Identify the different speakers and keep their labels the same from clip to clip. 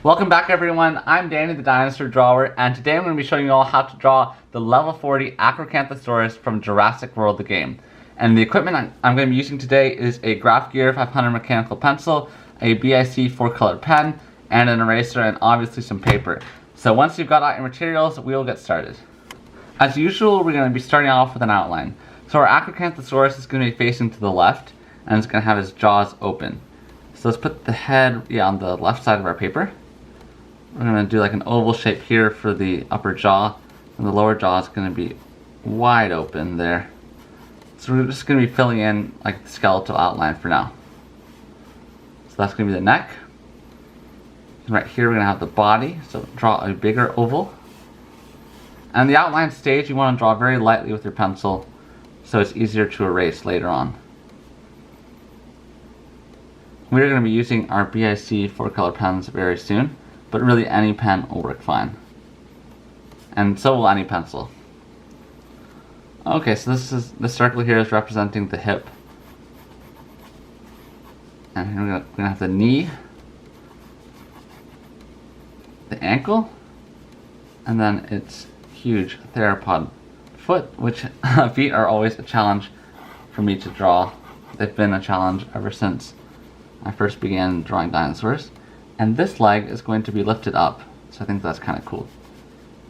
Speaker 1: Welcome back everyone, I'm Danny the Dinosaur Drawer, and today I'm going to be showing you all how to draw the level 40 Acrocanthosaurus from Jurassic World the Game. And the equipment I'm going to be using today is a Graph Gear 500 mechanical pencil, a BIC 4-color pen, and an eraser, and obviously some paper. So once you've got out your materials, we'll get started. As usual, we're going to be starting off with an outline. So our Acrocanthosaurus is going to be facing to the left, and it's going to have his jaws open. So let's put the head on the left side of our paper. We're going to do like an oval shape here for the upper jaw, and the lower jaw is going to be wide open there. So we're just going to be filling in like the skeletal outline for now. So that's going to be the neck. And right here we're going to have the body, so draw a bigger oval. And the outline stage you want to draw very lightly with your pencil so it's easier to erase later on. We're going to be using our BIC 4-color pens very soon, but really any pen will work fine. And so will any pencil. Okay, so this circle here is representing the hip. And here we're going to have the knee, the ankle, and then its huge theropod foot, which feet are always a challenge for me to draw. They've been a challenge ever since I first began drawing dinosaurs. And this leg is going to be lifted up, so I think that's kind of cool.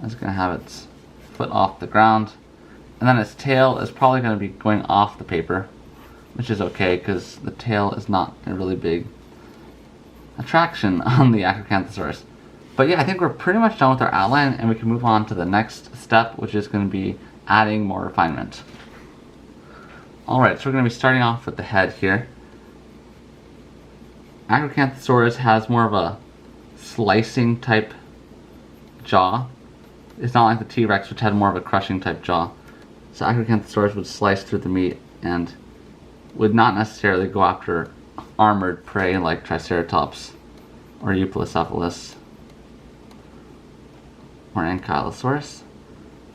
Speaker 1: It's going to have its foot off the ground, and then its tail is probably going to be going off the paper, which is okay because the tail is not a really big attraction on the Acrocanthosaurus. But yeah, I think we're pretty much done with our outline, and we can move on to the next step, which is going to be adding more refinement. Alright, so we're going to be starting off with the head here. Acrocanthosaurus has more of a slicing type jaw. It's not like the T-Rex, which had more of a crushing type jaw. So Acrocanthosaurus would slice through the meat and would not necessarily go after armored prey like Triceratops or Euoplocephalus or Ankylosaurus.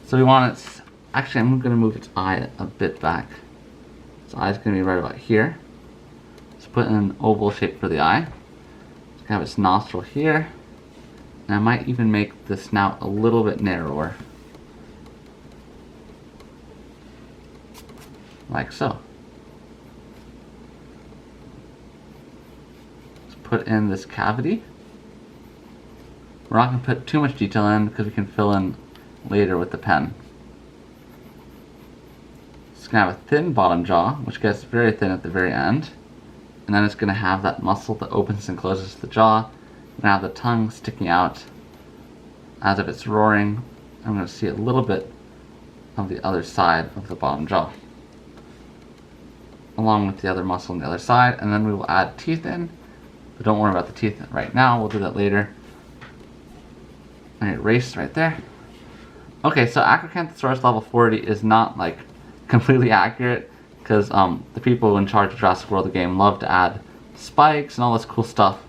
Speaker 1: So we want its, actually I'm going to move its eye a bit back. Its eye is going to be right about here. Put in an oval shape for the eye. It's going to have its nostril here, and I might even make the snout a little bit narrower, like so. Let's put in this cavity. We're not going to put too much detail in because we can fill in later with the pen. It's going to have a thin bottom jaw, which gets very thin at the very end. And then it's going to have that muscle that opens and closes the jaw. We're going to have the tongue sticking out as if it's roaring. I'm going to see a little bit of the other side of the bottom jaw, along with the other muscle on the other side. And then we will add teeth in. But don't worry about the teeth right now. We'll do that later. And erase right there. Okay, so Acrocanthosaurus level 40 is not like completely accurate, because the people in charge of Jurassic World the Game love to add spikes and all this cool stuff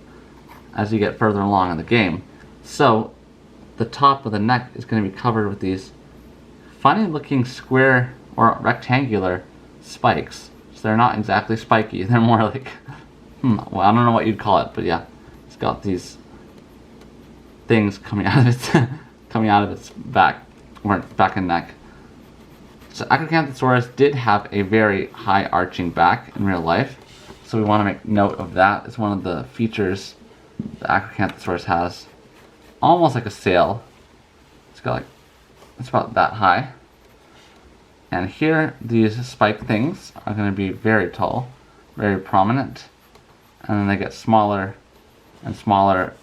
Speaker 1: as you get further along in the game. So the top of the neck is going to be covered with these funny looking square or rectangular spikes. So they're not exactly spiky, they're more like, well, I don't know what you'd call it, but yeah, it's got these things coming out of its back and neck. So Acrocanthosaurus did have a very high arching back in real life, so we want to make note of that. It's one of the features the Acrocanthosaurus has. Almost like a sail. It's got like, it's about that high. And here, these spike things are going to be very tall, very prominent, and then they get smaller and smaller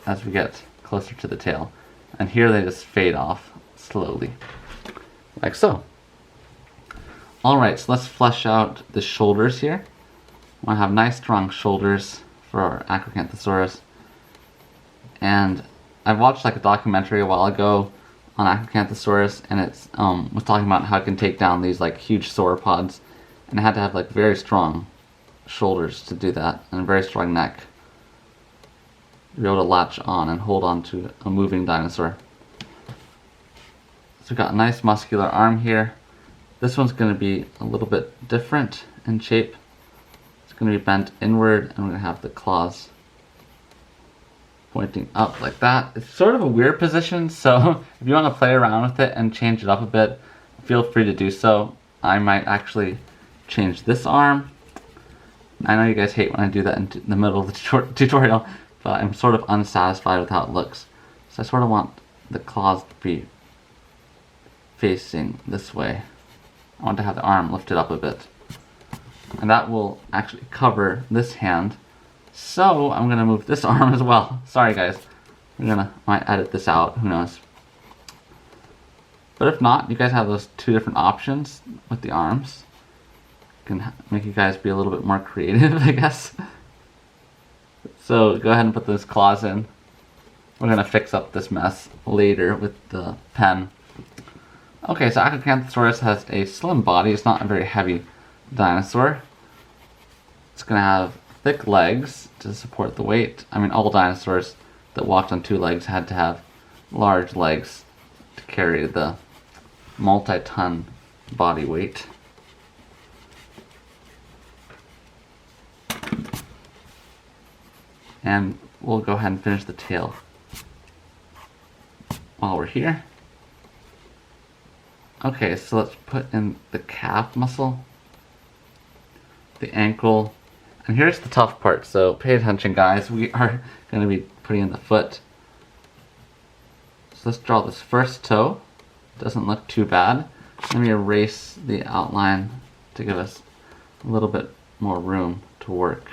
Speaker 1: as we get closer to the tail. And here they just fade off slowly, like so. Alright, so let's flesh out the shoulders here. We want to have nice strong shoulders for our Acrocanthosaurus. And I watched like a documentary a while ago on Acrocanthosaurus, and it was talking about how it can take down these like huge sauropods, and it had to have like very strong shoulders to do that, and a very strong neck to be able to latch on and hold on to a moving dinosaur. So we've got a nice muscular arm here. This one's going to be a little bit different in shape. It's going to be bent inward, and we're going to have the claws pointing up like that. It's sort of a weird position, so if you want to play around with it and change it up a bit, feel free to do so. I might actually change this arm. I know you guys hate when I do that in the middle of the tutorial, but I'm sort of unsatisfied with how it looks. So I sort of want the claws to be facing this way. I want to have the arm lifted up a bit. And that will actually cover this hand. So I'm going to move this arm as well. Sorry guys, might edit this out, who knows. But if not, you guys have those two different options with the arms. Can make you guys be a little bit more creative, I guess. So go ahead and put those claws in. We're going to fix up this mess later with the pen. Okay, so Acrocanthosaurus has a slim body. It's not a very heavy dinosaur. It's going to have thick legs to support the weight. I mean, all dinosaurs that walked on two legs had to have large legs to carry the multi-ton body weight. And we'll go ahead and finish the tail while we're here. Okay, so let's put in the calf muscle, the ankle, and here's the tough part, so pay attention guys. We are going to be putting in the foot. So let's draw this first toe. Doesn't look too bad. Let me erase the outline to give us a little bit more room to work.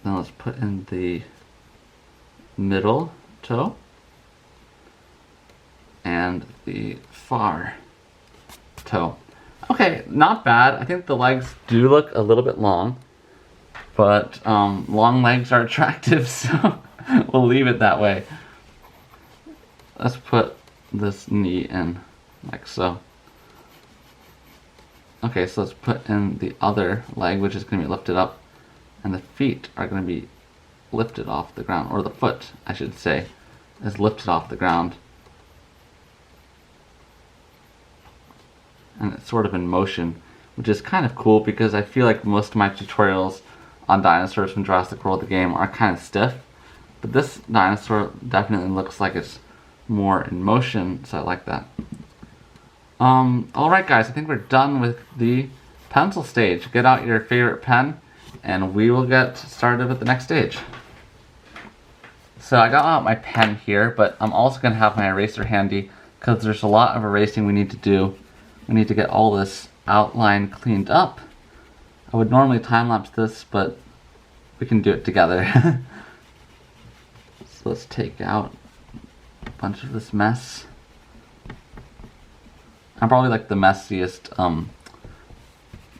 Speaker 1: Then let's put in the middle toe and the far toe. Okay, not bad. I think the legs do look a little bit long, but long legs are attractive, so we'll leave it that way. Let's put this knee in like so. Okay, so let's put in the other leg, which is going to be lifted up, and the feet are going to be lifted off the ground, or the foot, I should say, is lifted off the ground. And it's sort of in motion, which is kind of cool because I feel like most of my tutorials on dinosaurs from Jurassic World the Game are kind of stiff, but this dinosaur definitely looks like it's more in motion, so I like that. Alright guys, I think we're done with the pencil stage. Get out your favorite pen and we will get started with the next stage. So I got out my pen here, but I'm also going to have my eraser handy because there's a lot of erasing we need to do. We need to get all this outline cleaned up. I would normally time-lapse this, but we can do it together. So let's take out a bunch of this mess. I'm probably like the messiest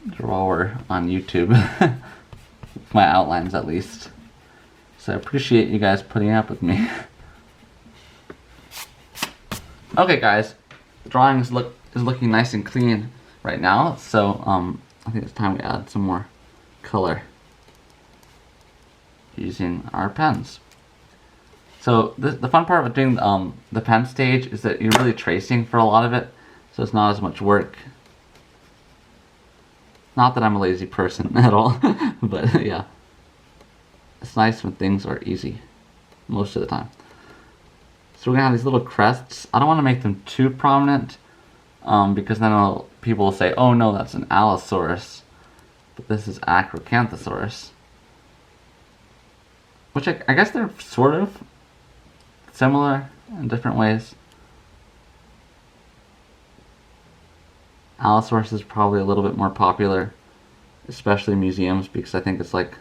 Speaker 1: drawer on YouTube. My outlines at least. So I appreciate you guys putting up with me. Okay guys, the drawing is looking nice and clean right now, so I think it's time we add some more color using our pens. So the fun part of doing the pen stage is that you're really tracing for a lot of it, so it's not as much work. Not that I'm a lazy person at all, but yeah. It's nice when things are easy, most of the time. So we're going to have these little crests. I don't want to make them too prominent, because then people will say, oh no, that's an Allosaurus. But this is Acrocanthosaurus. Which I guess they're sort of similar in different ways. Allosaurus is probably a little bit more popular, especially in museums, because I think it's like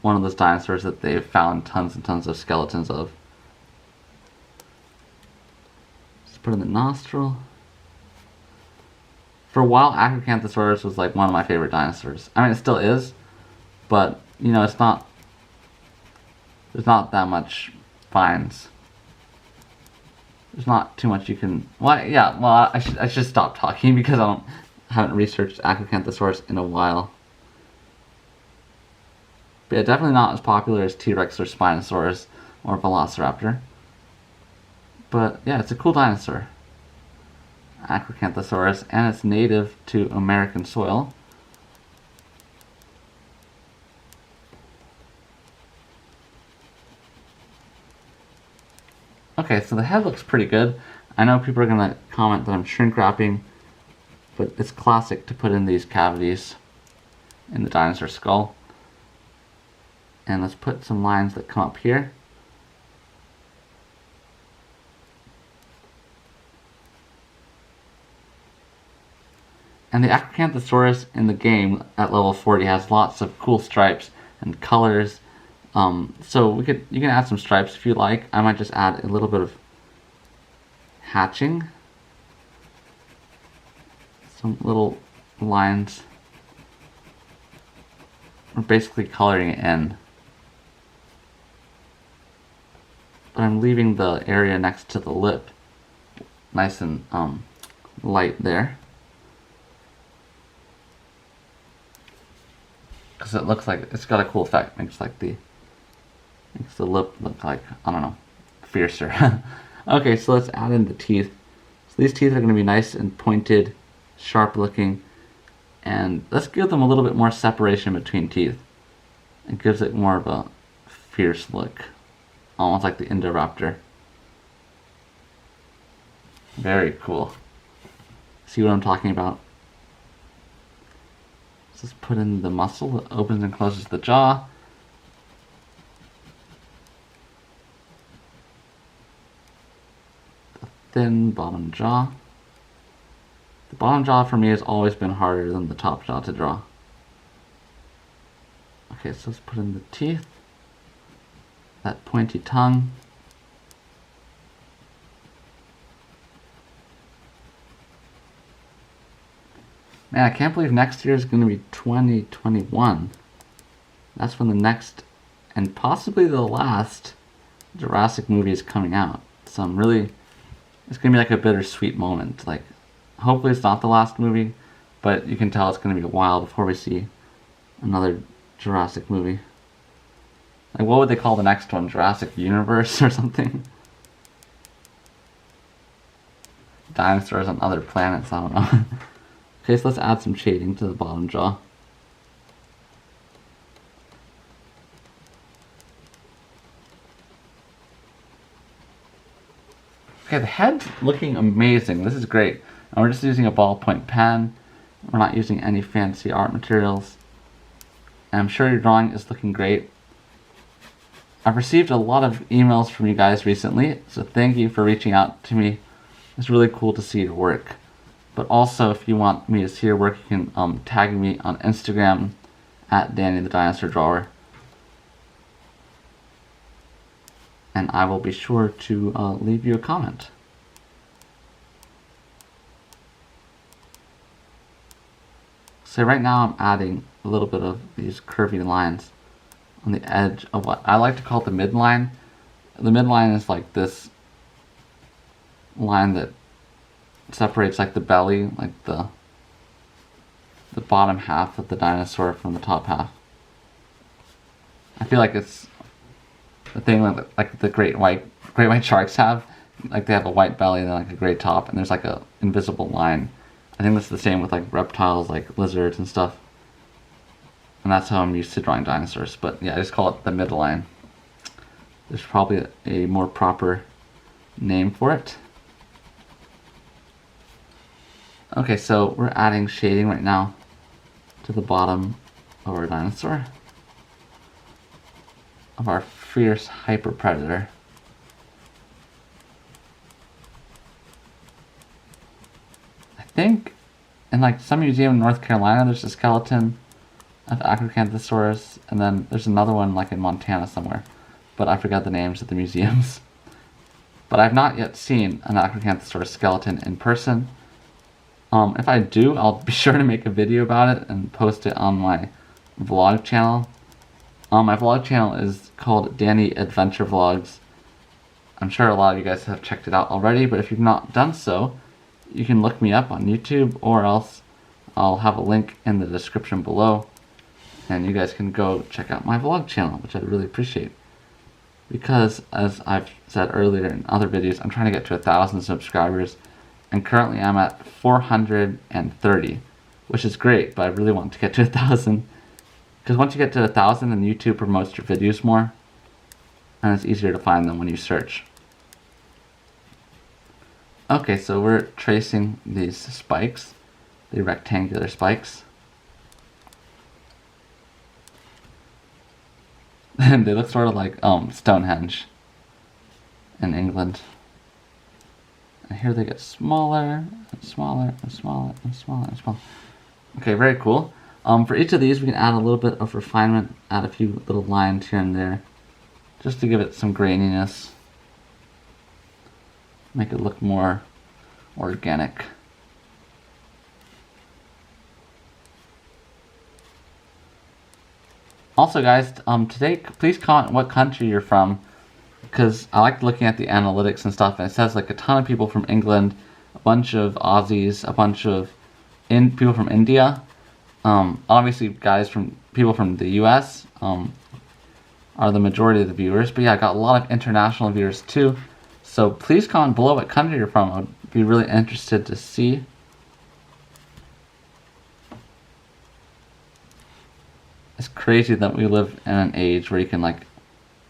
Speaker 1: one of those dinosaurs that they've found tons and tons of skeletons of. Let's put in the nostril. For a while, Acrocanthosaurus was like one of my favorite dinosaurs. I mean, it still is, but you know, there's not that much finds. There's not too much you can. Well, yeah. Well, I should stop talking because I haven't researched Acrocanthosaurus in a while. But yeah, definitely not as popular as T-Rex or Spinosaurus or Velociraptor. But yeah, it's a cool dinosaur. Acrocanthosaurus, and it's native to American soil. Okay, so the head looks pretty good. I know people are going to comment that I'm shrink wrapping, but it's classic to put in these cavities in the dinosaur skull. And let's put some lines that come up here. And the Acrocanthosaurus in the game at level 40 has lots of cool stripes and colors. So you can add some stripes if you like. I might just add a little bit of hatching. Some little lines. We're basically coloring it in. But I'm leaving the area next to the lip nice and light there. Because it looks like it's got a cool effect. Makes the lip look like, I don't know, fiercer. Okay, so let's add in the teeth. So these teeth are going to be nice and pointed, sharp looking, and let's give them a little bit more separation between teeth. It gives it more of a fierce look, almost like the Indoraptor. Very cool. See what I'm talking about? Let's just put in the muscle that opens and closes the jaw. The thin bottom jaw. The bottom jaw for me has always been harder than the top jaw to draw. Okay, so let's put in the teeth. That pointy tongue. Man, I can't believe next year is going to be 2021. That's when the next, and possibly the last, Jurassic movie is coming out. So it's going to be like a bittersweet moment. Like, hopefully it's not the last movie, but you can tell it's going to be a while before we see another Jurassic movie. Like, what would they call the next one? Jurassic Universe or something? Dinosaurs on other planets, I don't know. Okay, so let's add some shading to the bottom jaw. Okay, the head's looking amazing. This is great. And we're just using a ballpoint pen. We're not using any fancy art materials. And I'm sure your drawing is looking great. I've received a lot of emails from you guys recently, so thank you for reaching out to me. It's really cool to see your work. But also, if you want me to see your work, you can tag me on Instagram at Danny the Dinosaur Drawer. And I will be sure to leave you a comment. So right now I'm adding a little bit of these curvy lines on the edge of what I like to call the midline. The midline is like this line that separates like the belly, like the bottom half of the dinosaur from the top half. I feel like it's the thing like the great white sharks have. Like they have a white belly and then like a gray top, and there's like a invisible line. I think that's the same with like reptiles, like lizards and stuff. And that's how I'm used to drawing dinosaurs. But yeah, I just call it the midline. There's probably a more proper name for it. Okay, so we're adding shading right now to the bottom of our dinosaur, of our fierce hyper predator. I think in like some museum in North Carolina there's a skeleton of Acrocanthosaurus, and then there's another one like in Montana somewhere, but I forgot the names of the museums. But I've not yet seen an Acrocanthosaurus skeleton in person. If I do, I'll be sure to make a video about it and post it on my vlog channel. My vlog channel is called Danny Adventure Vlogs. I'm sure a lot of you guys have checked it out already, but if you've not done so, you can look me up on YouTube, or else I'll have a link in the description below, and you guys can go check out my vlog channel, which I'd really appreciate. Because, as I've said earlier in other videos, I'm trying to get to 1,000 subscribers, and currently I'm at 430, which is great, but I really want to get to 1,000. Because once you get to 1,000, then YouTube promotes your videos more, and it's easier to find them when you search. Okay, so we're tracing these spikes, the rectangular spikes. And they look sort of like Stonehenge in England. And here they get smaller and smaller and smaller and smaller and smaller. Okay, very cool. For each of these, we can add a little bit of refinement, add a few little lines here and there, just to give it some graininess. Make it look more organic. Also, guys, today, please comment what country you're from, because I like looking at the analytics and stuff, and it says like a ton of people from England, a bunch of Aussies, a bunch of people from India. Obviously, people from the U.S. Are the majority of the viewers, but yeah, I got a lot of international viewers too. So please comment below what country you're from. I'd be really interested to see. It's crazy that we live in an age where you can like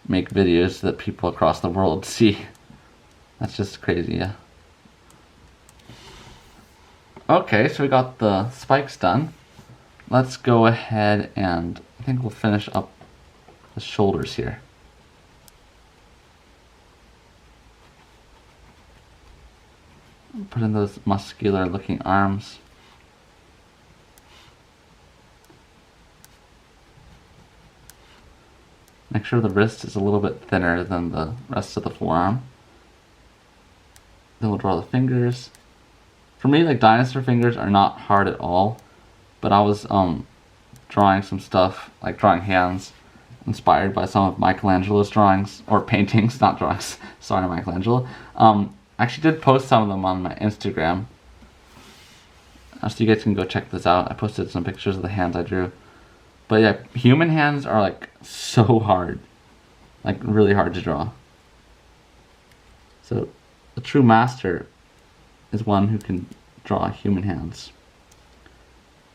Speaker 1: make videos that people across the world see. That's just crazy, yeah. Okay, so we got the spikes done. Let's go ahead and I think we'll finish up the shoulders here. Put in those muscular looking arms. Make sure the wrist is a little bit thinner than the rest of the forearm. Then we'll draw the fingers. For me, like, dinosaur fingers are not hard at all, but I was drawing some stuff, like drawing hands, inspired by some of Michelangelo's drawings, or paintings, not drawings, sorry Michelangelo. I actually did post some of them on my Instagram, so you guys can go check this out. I posted some pictures of the hands I drew. But yeah, human hands are like so hard, like really hard to draw. So a true master is one who can draw human hands.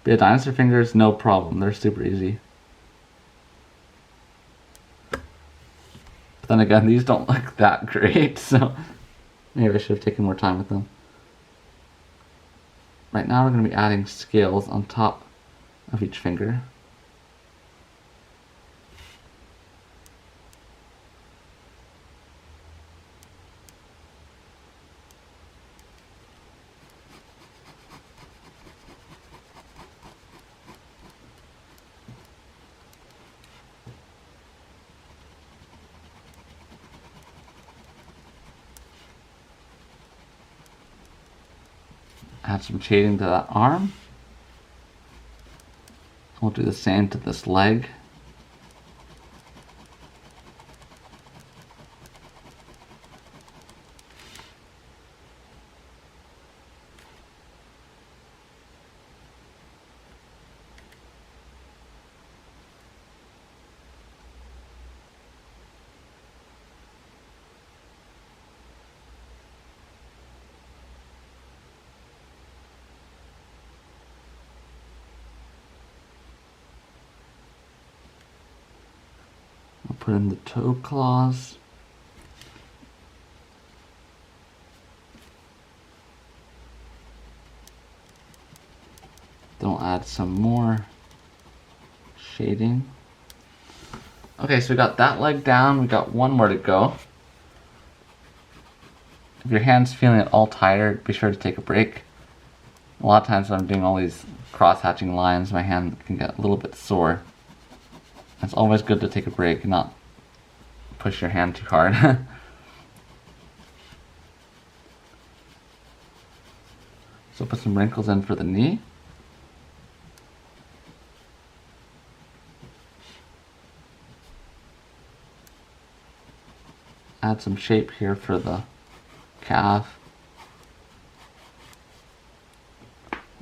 Speaker 1: But yeah, dinosaur fingers, no problem. They're super easy. But then again, these don't look that great, so maybe I should have taken more time with them. Right now we're going to be adding scales on top of each finger. Add some shading to that arm. We'll do the same to this leg. I'll put in the toe claws. Then we'll add some more shading. Okay, so we got that leg down. We got one more to go. If your hand's feeling at all tired, be sure to take a break. A lot of times when I'm doing all these cross-hatching lines, my hand can get a little bit sore. It's always good to take a break and not push your hand too hard. So put some wrinkles in for the knee. Add some shape here for the calf.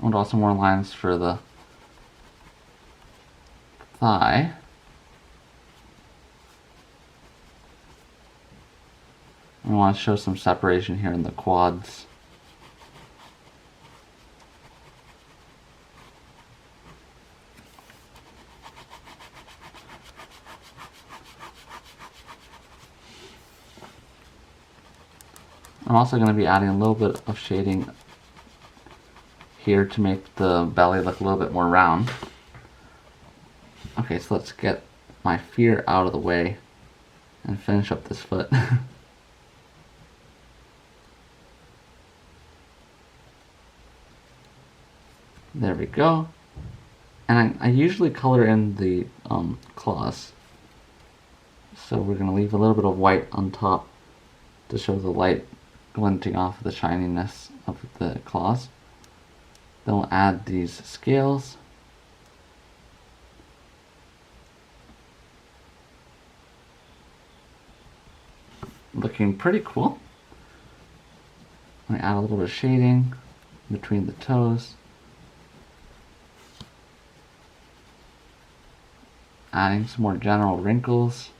Speaker 1: And draw some more lines for the thigh. I want to show some separation here in the quads. I'm also going to be adding a little bit of shading here to make the belly look a little bit more round. Okay, so let's get my fear out of the way and finish up this foot. There we go. And I usually color in the claws. So we're going to leave a little bit of white on top to show the light glinting off the shininess of the claws. Then we'll add these scales. Looking pretty cool. I'm going to add a little bit of shading between the toes. Adding some more general wrinkles.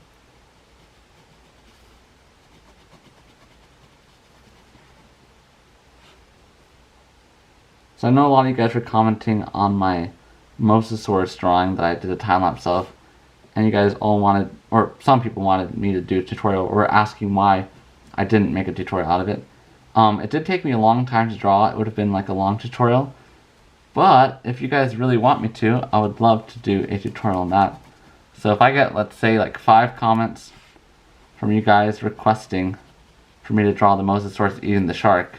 Speaker 1: So I know a lot of you guys were commenting on my Mosasaurus drawing that I did a time-lapse of, and you guys all wanted, or some people wanted me to do a tutorial, or asking why I didn't make a tutorial out of it. It did take me a long time to draw. It would have been like a long tutorial, but if you guys really want me to, I would love to do a tutorial on that. So if I get, let's say, like 5 comments from you guys requesting for me to draw the Mosasaurus eating the shark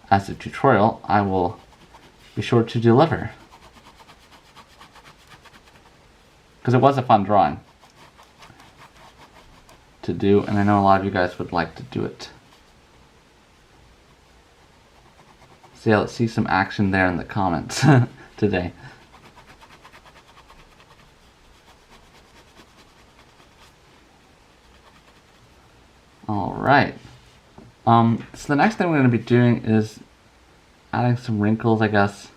Speaker 1: as a tutorial, I will be sure to deliver. Because it was a fun drawing to do, and I know a lot of you guys would like to do it. So yeah, let's see some action there in the comments today. Alright. So the next thing we're going to be doing is adding some wrinkles, I guess.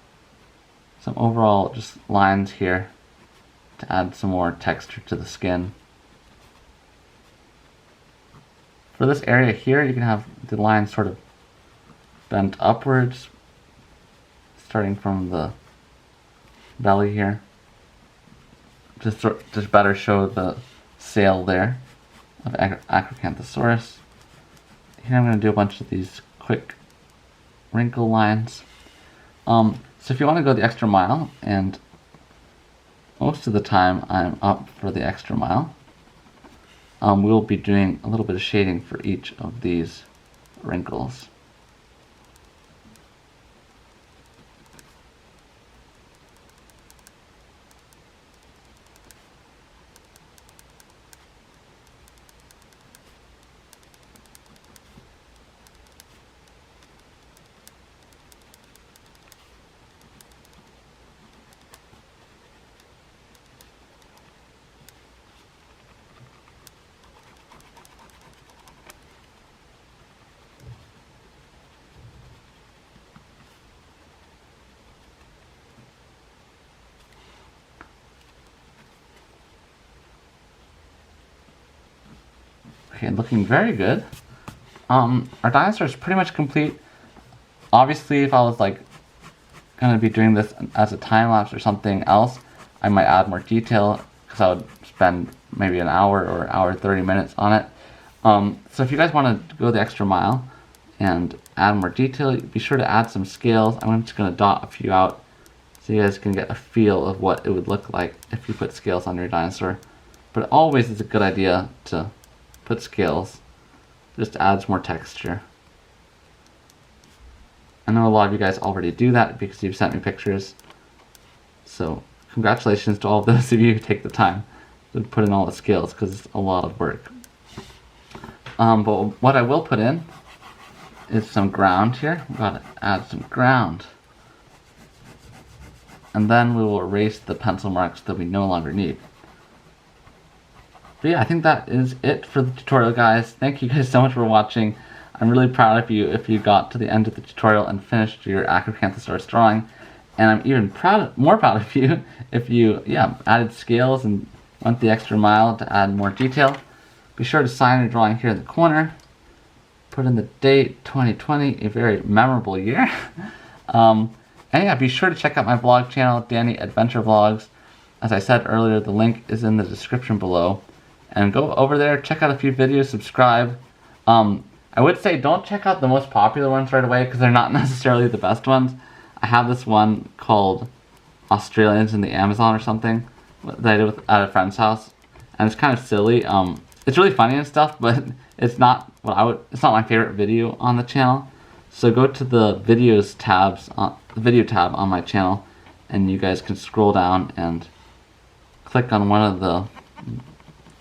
Speaker 1: Some overall just lines here to add some more texture to the skin. For this area here, you can have the lines sort of bent upwards, starting from the belly here. Just better show the sail there of Acrocanthosaurus. Here I'm going to do a bunch of these quick wrinkle lines. So if you want to go the extra mile, and most of the time I'm up for the extra mile, we'll be doing a little bit of shading for each of these wrinkles. Okay, looking very good. Our dinosaur is pretty much complete. Obviously, if I was like gonna be doing this as a time lapse or something else, I might add more detail because I would spend maybe an hour or hour 30 minutes on it. So if you guys want to go the extra mile and add more detail, be sure to add some scales. I'm just gonna dot a few out so you guys can get a feel of what it would look like if you put scales on your dinosaur. But always it's a good idea to put scales. Just adds more texture. I know a lot of you guys already do that because you've sent me pictures. So congratulations to all of those of you who take the time to put in all the scales because it's a lot of work. But what I will put in is some ground here. We've got to add some ground. And then we will erase the pencil marks that we no longer need. But yeah, I think that is it for the tutorial, guys. Thank you guys so much for watching. I'm really proud of you if you got to the end of the tutorial and finished your Acrocanthosaurus drawing. And I'm even more proud of you if you added scales and went the extra mile to add more detail. Be sure to sign your drawing here in the corner. Put in the date, 2020, a very memorable year. And yeah, be sure to check out my vlog channel, Danny Adventure Vlogs. As I said earlier, the link is in the description below. And go over there, check out a few videos, subscribe. I would say don't check out the most popular ones right away because they're not necessarily the best ones. I have this one called Australians in the Amazon or something that I did at a friend's house, and it's kind of silly. It's really funny and stuff, but it's not it's not my favorite video on the channel. So go to the videos tabs, the video tab on my channel, and you guys can scroll down and click on one of the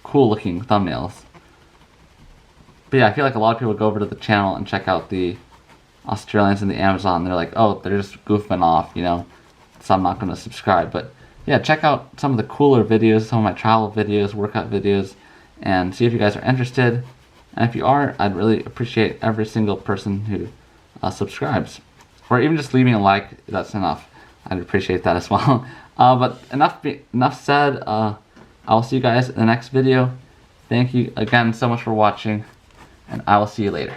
Speaker 1: cool looking thumbnails. But yeah, I feel like a lot of people go over to the channel and check out the Australians in the Amazon. And they're like, oh, they're just goofing off, you know, so I'm not going to subscribe. But yeah, check out some of the cooler videos, some of my travel videos, workout videos, and see if you guys are interested. And if you are, I'd really appreciate every single person who subscribes. Or even just leaving a like, that's enough. I'd appreciate that as well. But enough said. I'll see you guys in the next video. Thank you again so much for watching, and I will see you later.